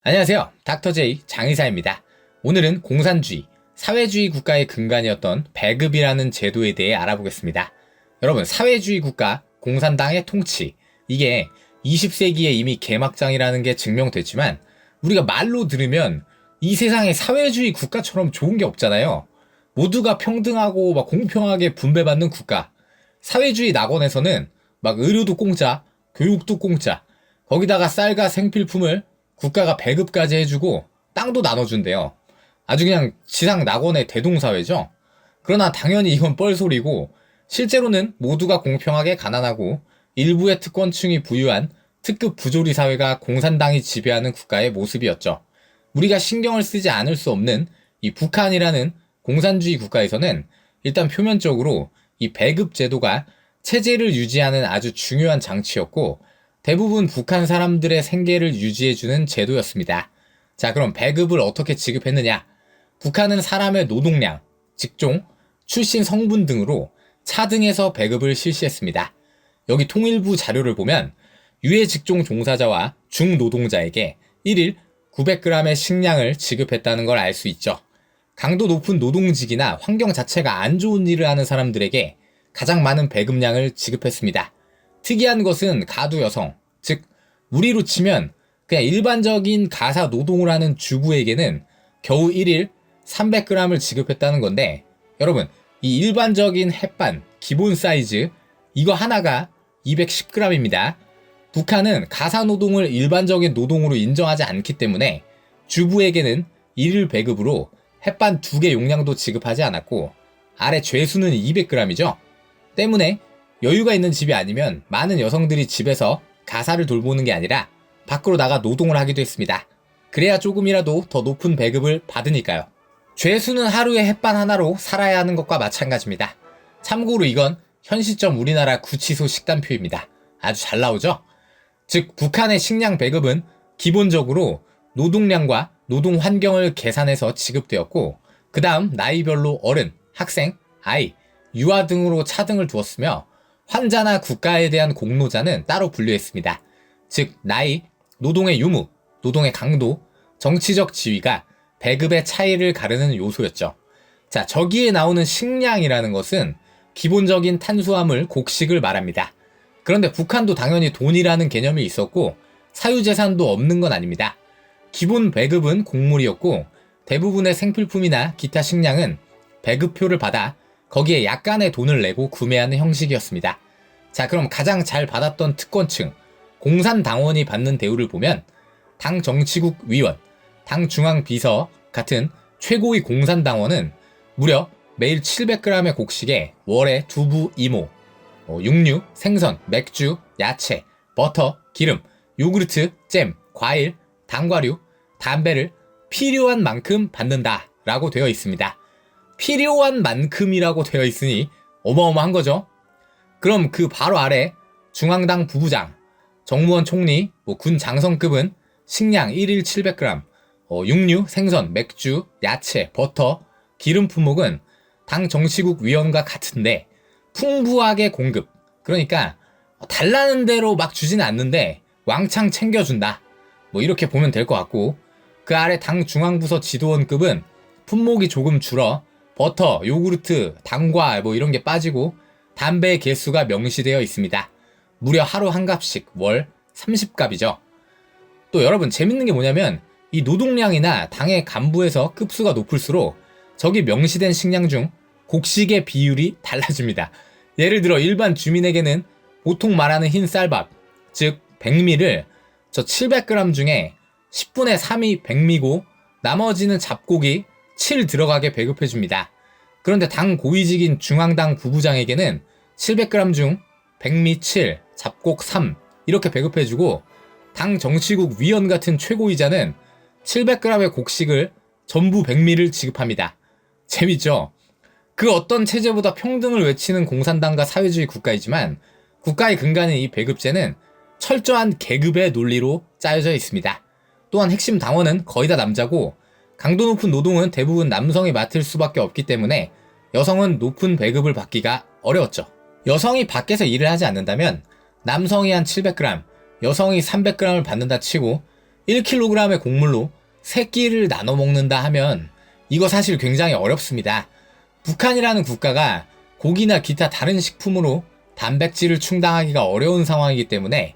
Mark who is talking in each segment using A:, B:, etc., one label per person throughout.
A: 안녕하세요. 닥터제이 장의사입니다. 오늘은 공산주의, 사회주의 국가의 근간이었던 배급이라는 제도에 대해 알아보겠습니다. 여러분, 사회주의 국가, 공산당의 통치, 이게 20세기에 이미 개막장이라는 게 증명됐지만 우리가 말로 들으면 이 세상에 사회주의 국가처럼 좋은 게 없잖아요. 모두가 평등하고 막 공평하게 분배받는 국가. 사회주의 낙원에서는 막 의료도 공짜, 교육도 공짜, 거기다가 쌀과 생필품을 국가가 배급까지 해주고 땅도 나눠준대요. 아주 그냥 지상 낙원의 대동사회죠. 그러나 당연히 이건 뻘소리고 실제로는 모두가 공평하게 가난하고 일부의 특권층이 부유한 특급 부조리 사회가 공산당이 지배하는 국가의 모습이었죠. 우리가 신경을 쓰지 않을 수 없는 이 북한이라는 공산주의 국가에서는 일단 표면적으로 이 배급 제도가 체제를 유지하는 아주 중요한 장치였고 대부분 북한 사람들의 생계를 유지해주는 제도였습니다. 자, 그럼 배급을 어떻게 지급했느냐? 북한은 사람의 노동량, 직종, 출신 성분 등으로 차등해서 배급을 실시했습니다. 여기 통일부 자료를 보면 유해 직종 종사자와 중노동자에게 1일 900g의 식량을 지급했다는 걸 알 수 있죠. 강도 높은 노동직이나 환경 자체가 안 좋은 일을 하는 사람들에게 가장 많은 배급량을 지급했습니다. 특이한 것은 가두 여성, 즉 우리로 치면 그냥 일반적인 가사 노동을 하는 주부에게는 겨우 1일 300g을 지급했다는 건데, 여러분, 이 일반적인 햇반 기본 사이즈 이거 하나가 210g입니다. 북한은 가사 노동을 일반적인 노동으로 인정하지 않기 때문에 주부에게는 1일 배급으로 햇반 2개 용량도 지급하지 않았고 아래 죄수는 200g이죠. 때문에 여유가 있는 집이 아니면 많은 여성들이 집에서 가사를 돌보는 게 아니라 밖으로 나가 노동을 하기도 했습니다. 그래야 조금이라도 더 높은 배급을 받으니까요. 죄수는 하루에 햇반 하나로 살아야 하는 것과 마찬가지입니다. 참고로 이건 현 시점 우리나라 구치소 식단표입니다. 아주 잘 나오죠? 즉 북한의 식량 배급은 기본적으로 노동량과 노동 환경을 계산해서 지급되었고 그 다음 나이별로 어른, 학생, 아이, 유아 등으로 차등을 두었으며 환자나 국가에 대한 공로자는 따로 분류했습니다. 즉 나이, 노동의 유무, 노동의 강도, 정치적 지위가 배급의 차이를 가르는 요소였죠. 자, 저기에 나오는 식량이라는 것은 기본적인 탄수화물, 곡식을 말합니다. 그런데 북한도 당연히 돈이라는 개념이 있었고 사유재산도 없는 건 아닙니다. 기본 배급은 곡물이었고 대부분의 생필품이나 기타 식량은 배급표를 받아 거기에 약간의 돈을 내고 구매하는 형식이었습니다. 자, 그럼 가장 잘 받았던 특권층, 공산당원이 받는 대우를 보면 당 정치국 위원, 당 중앙 비서 같은 최고위 공산당원은 무려 매일 700g의 곡식에 월에 두부 이모, 육류, 생선, 맥주, 야채, 버터, 기름, 요구르트, 잼, 과일, 당과류, 담배를 필요한 만큼 받는다라고 되어 있습니다. 필요한 만큼이라고 되어 있으니 어마어마한 거죠. 그럼 그 바로 아래 중앙당 부부장, 정무원 총리, 군 장성급은 식량 1일 700g, 육류, 생선, 맥주, 야채, 버터, 기름 품목은 당 정치국 위원과 같은데 풍부하게 공급, 그러니까 달라는 대로 막 주지는 않는데 왕창 챙겨준다, 이렇게 보면 될 것 같고, 그 아래 당 중앙부서 지도원급은 품목이 조금 줄어 버터, 요구르트, 당과 이런 게 빠지고 담배의 개수가 명시되어 있습니다. 무려 하루 한 갑씩 월 30갑이죠. 또 여러분 재밌는 게 뭐냐면 이 노동량이나 당의 간부에서 급수가 높을수록 저기 명시된 식량 중 곡식의 비율이 달라집니다. 예를 들어 일반 주민에게는 보통 말하는 흰 쌀밥, 즉 백미를 저 700g 중에 10분의 3이 백미고 나머지는 잡곡이 7 들어가게 배급해줍니다. 그런데 당 고위직인 중앙당 부부장에게는 700g 중 백미 7, 잡곡 3 이렇게 배급해주고 당 정치국 위원 같은 최고위자는 700g의 곡식을 전부 백미를 지급합니다. 재밌죠? 그 어떤 체제보다 평등을 외치는 공산당과 사회주의 국가이지만 국가의 근간인 이 배급제는 철저한 계급의 논리로 짜여져 있습니다. 또한 핵심 당원은 거의 다 남자고 강도 높은 노동은 대부분 남성이 맡을 수밖에 없기 때문에 여성은 높은 배급을 받기가 어려웠죠. 여성이 밖에서 일을 하지 않는다면 남성이 한 700g, 여성이 300g을 받는다 치고 1kg의 곡물로 3끼를 나눠 먹는다 하면 이거 사실 굉장히 어렵습니다. 북한이라는 국가가 고기나 기타 다른 식품으로 단백질을 충당하기가 어려운 상황이기 때문에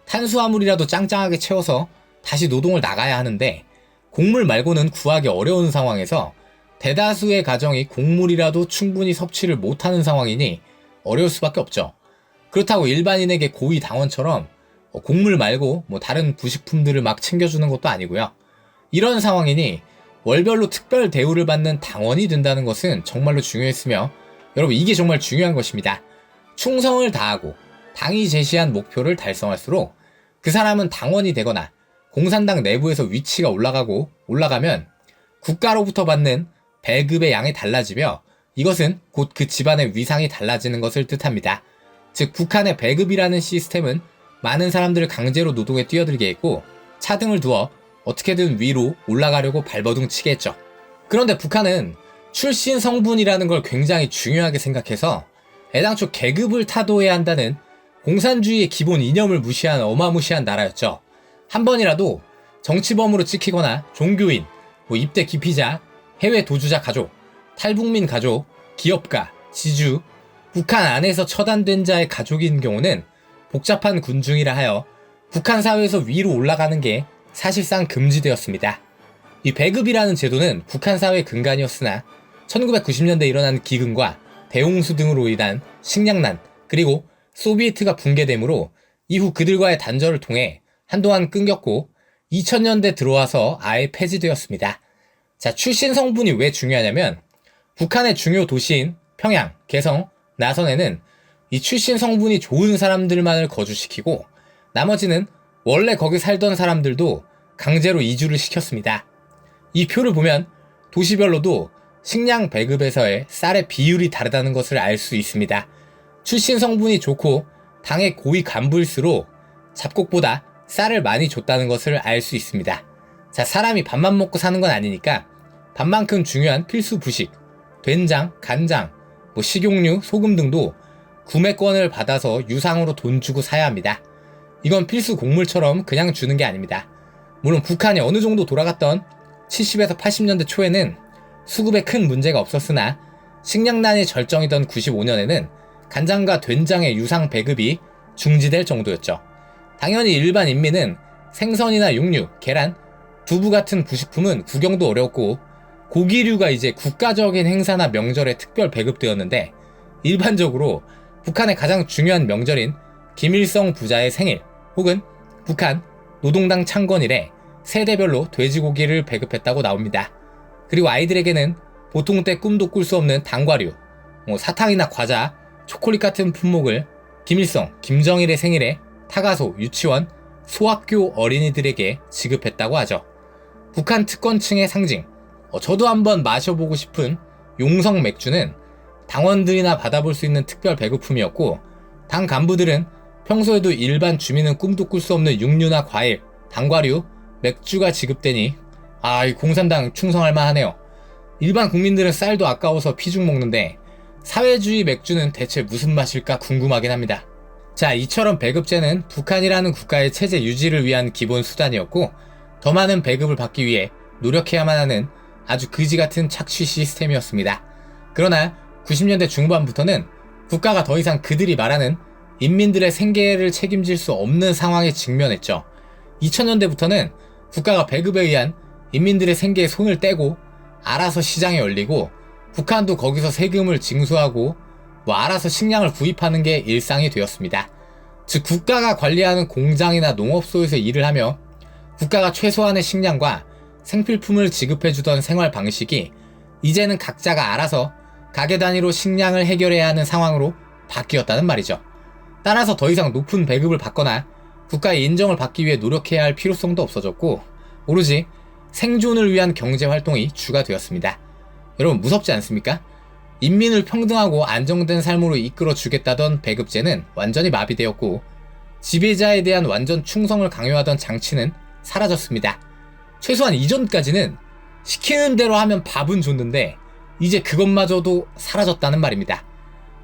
A: 탄수화물이라도 짱짱하게 채워서 다시 노동을 나가야 하는데, 곡물 말고는 구하기 어려운 상황에서 대다수의 가정이 곡물이라도 충분히 섭취를 못하는 상황이니 어려울 수밖에 없죠. 그렇다고 일반인에게 고위 당원처럼 곡물 말고 다른 부식품들을 막 챙겨주는 것도 아니고요. 이런 상황이니 월별로 특별 대우를 받는 당원이 된다는 것은 정말로 중요했으며, 여러분 이게 정말 중요한 것입니다. 충성을 다하고 당이 제시한 목표를 달성할수록 그 사람은 당원이 되거나 공산당 내부에서 위치가 올라가면 국가로부터 받는 배급의 양이 달라지며, 이것은 곧 그 집안의 위상이 달라지는 것을 뜻합니다. 즉 북한의 배급이라는 시스템은 많은 사람들을 강제로 노동에 뛰어들게 했고, 차등을 두어 어떻게든 위로 올라가려고 발버둥 치게 했죠. 그런데 북한은 출신 성분이라는 걸 굉장히 중요하게 생각해서 애당초 계급을 타도해야 한다는 공산주의의 기본 이념을 무시한 어마무시한 나라였죠. 한 번이라도 정치범으로 찍히거나 종교인, 입대 기피자, 해외 도주자 가족, 탈북민 가족, 기업가, 지주, 북한 안에서 처단된 자의 가족인 경우는 복잡한 군중이라 하여 북한 사회에서 위로 올라가는 게 사실상 금지되었습니다. 이 배급이라는 제도는 북한 사회의 근간이었으나 1990년대에 일어난 기근과 대홍수 등으로 인한 식량난, 그리고 소비에트가 붕괴되므로 이후 그들과의 단절을 통해 한동안 끊겼고 2000년대 들어와서 아예 폐지되었습니다. 자, 출신 성분이 왜 중요하냐면 북한의 중요 도시인 평양, 개성, 나선에는 이 출신 성분이 좋은 사람들만을 거주시키고 나머지는 원래 거기 살던 사람들도 강제로 이주를 시켰습니다. 이 표를 보면 도시별로도 식량 배급에서의 쌀의 비율이 다르다는 것을 알 수 있습니다. 출신 성분이 좋고 당의 고위 간부일수록 잡곡보다 쌀을 많이 줬다는 것을 알 수 있습니다. 자, 사람이 밥만 먹고 사는 건 아니니까 밥만큼 중요한 필수 부식, 된장, 간장, 식용유, 소금 등도 구매권을 받아서 유상으로 돈 주고 사야 합니다. 이건 필수 곡물처럼 그냥 주는 게 아닙니다. 물론 북한이 어느 정도 돌아갔던 70에서 80년대 초에는 수급에 큰 문제가 없었으나 식량난이 절정이던 95년에는 간장과 된장의 유상 배급이 중지될 정도였죠. 당연히 일반 인민은 생선이나 육류, 계란, 두부 같은 부식품은 구경도 어려웠고 고기류가 이제 국가적인 행사나 명절에 특별 배급되었는데, 일반적으로 북한의 가장 중요한 명절인 김일성 부자의 생일 혹은 북한 노동당 창건일에 세대별로 돼지고기를 배급했다고 나옵니다. 그리고 아이들에게는 보통 때 꿈도 꿀 수 없는 단과류, 사탕이나 과자, 초콜릿 같은 품목을 김일성, 김정일의 생일에 타가소, 유치원, 소학교 어린이들에게 지급했다고 하죠. 북한 특권층의 상징, 저도 한번 마셔보고 싶은 용성 맥주는 당원들이나 받아볼 수 있는 특별 배급품이었고, 당 간부들은 평소에도 일반 주민은 꿈도 꿀 수 없는 육류나 과일, 단과류, 맥주가 지급되니 이 공산당 충성할 만하네요. 일반 국민들은 쌀도 아까워서 피죽 먹는데 사회주의 맥주는 대체 무슨 맛일까 궁금하긴 합니다. 자, 이처럼 배급제는 북한이라는 국가의 체제 유지를 위한 기본 수단이었고, 더 많은 배급을 받기 위해 노력해야만 하는 아주 그지같은 착취 시스템이었습니다. 그러나 90년대 중반부터는 국가가 더 이상 그들이 말하는 인민들의 생계를 책임질 수 없는 상황에 직면했죠. 2000년대부터는 국가가 배급에 의한 인민들의 생계에 손을 떼고 알아서 시장에 열리고, 북한도 거기서 세금을 징수하고 알아서 식량을 구입하는 게 일상이 되었습니다. 즉 국가가 관리하는 공장이나 농업소에서 일을 하며 국가가 최소한의 식량과 생필품을 지급해주던 생활 방식이 이제는 각자가 알아서 가게 단위로 식량을 해결해야 하는 상황으로 바뀌었다는 말이죠. 따라서 더 이상 높은 배급을 받거나 국가의 인정을 받기 위해 노력해야 할 필요성도 없어졌고, 오로지 생존을 위한 경제활동이 주가 되었습니다. 여러분 무섭지 않습니까? 인민을 평등하고 안정된 삶으로 이끌어 주겠다던 배급제는 완전히 마비되었고, 지배자에 대한 완전 충성을 강요하던 장치는 사라졌습니다. 최소한 이전까지는 시키는 대로 하면 밥은 줬는데 이제 그것마저도 사라졌다는 말입니다.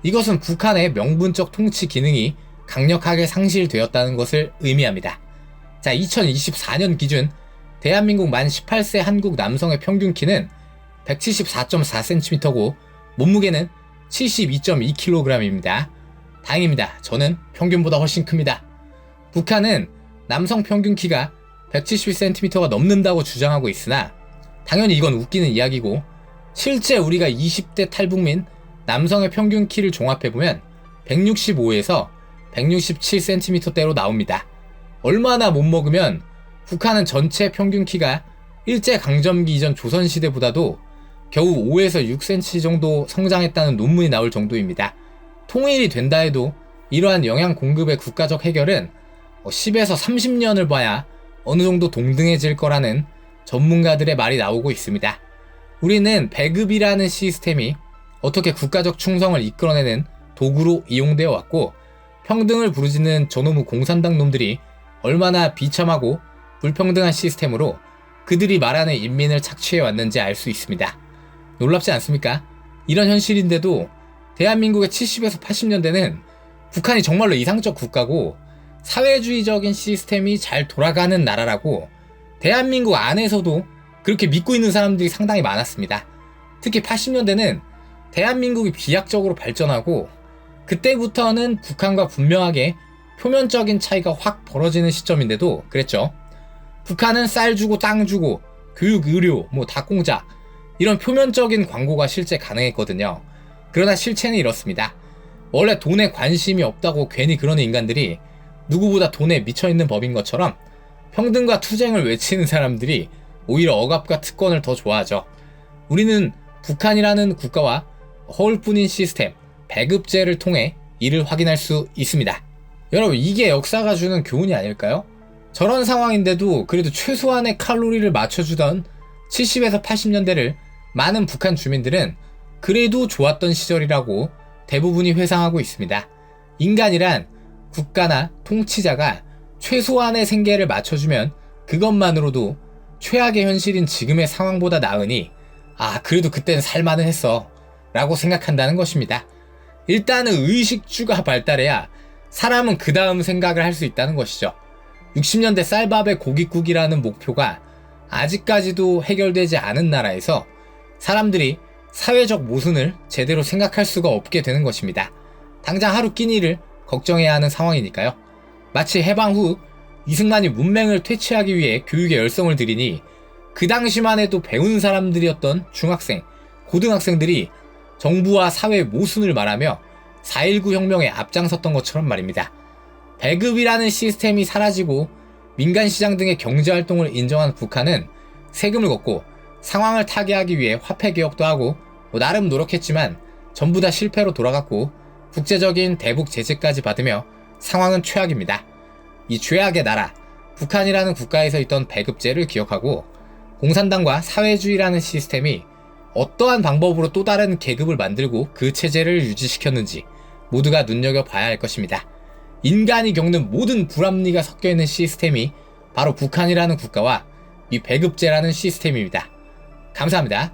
A: 이것은 북한의 명분적 통치 기능이 강력하게 상실되었다는 것을 의미합니다. 자, 2024년 기준 대한민국 만 18세 한국 남성의 평균 키는 174.4cm고 몸무게는 72.2kg입니다. 다행입니다. 저는 평균보다 훨씬 큽니다. 북한은 남성 평균 키가 170cm가 넘는다고 주장하고 있으나 당연히 이건 웃기는 이야기고, 실제 우리가 20대 탈북민 남성의 평균 키를 종합해보면 165에서 167cm대로 나옵니다. 얼마나 못 먹으면 북한은 전체 평균 키가 일제강점기 이전 조선시대보다도 겨우 5에서 6cm 정도 성장했다는 논문이 나올 정도입니다. 통일이 된다 해도 이러한 영양 공급의 국가적 해결은 10에서 30년을 봐야 어느 정도 동등해질 거라는 전문가들의 말이 나오고 있습니다. 우리는 배급이라는 시스템이 어떻게 국가적 충성을 이끌어내는 도구로 이용되어 왔고, 평등을 부르짖는 저놈의 공산당 놈들이 얼마나 비참하고 불평등한 시스템으로 그들이 말하는 인민을 착취해 왔는지 알 수 있습니다. 놀랍지 않습니까? 이런 현실인데도 대한민국의 70에서 80년대는 북한이 정말로 이상적 국가고 사회주의적인 시스템이 잘 돌아가는 나라라고 대한민국 안에서도 그렇게 믿고 있는 사람들이 상당히 많았습니다. 특히 80년대는 대한민국이 비약적으로 발전하고, 그때부터는 북한과 분명하게 표면적인 차이가 확 벌어지는 시점인데도 그랬죠. 북한은 쌀 주고 땅 주고 교육, 의료, 다 공짜, 이런 표면적인 광고가 실제 가능했거든요. 그러나 실체는 이렇습니다. 원래 돈에 관심이 없다고 괜히 그러는 인간들이 누구보다 돈에 미쳐있는 법인 것처럼 평등과 투쟁을 외치는 사람들이 오히려 억압과 특권을 더 좋아하죠. 우리는 북한이라는 국가와 허울뿐인 시스템, 배급제를 통해 이를 확인할 수 있습니다. 여러분, 이게 역사가 주는 교훈이 아닐까요? 저런 상황인데도 그래도 최소한의 칼로리를 맞춰주던 70에서 80년대를 많은 북한 주민들은 그래도 좋았던 시절이라고 대부분이 회상하고 있습니다. 인간이란 국가나 통치자가 최소한의 생계를 맞춰주면 그것만으로도 최악의 현실인 지금의 상황보다 나으니, 그래도 그땐 살만은 했어 라고 생각한다는 것입니다. 일단은 의식주가 발달해야 사람은 그 다음 생각을 할 수 있다는 것이죠. 60년대 쌀밥에 고깃국이라는 목표가 아직까지도 해결되지 않은 나라에서 사람들이 사회적 모순을 제대로 생각할 수가 없게 되는 것입니다. 당장 하루 끼니를 걱정해야 하는 상황이니까요. 마치 해방 후 이승만이 문맹을 퇴치하기 위해 교육에 열성을 들이니 그 당시만 해도 배운 사람들이었던 중학생, 고등학생들이 정부와 사회의 모순을 말하며 4.19 혁명에 앞장섰던 것처럼 말입니다. 배급이라는 시스템이 사라지고 민간시장 등의 경제활동을 인정한 북한은 세금을 걷고 상황을 타개하기 위해 화폐개혁도 하고 나름 노력했지만 전부 다 실패로 돌아갔고 국제적인 대북 제재까지 받으며 상황은 최악입니다. 이 최악의 나라, 북한이라는 국가에서 있던 배급제를 기억하고 공산당과 사회주의라는 시스템이 어떠한 방법으로 또 다른 계급을 만들고 그 체제를 유지시켰는지 모두가 눈여겨봐야 할 것입니다. 인간이 겪는 모든 불합리가 섞여있는 시스템이 바로 북한이라는 국가와 이 배급제라는 시스템입니다. 감사합니다.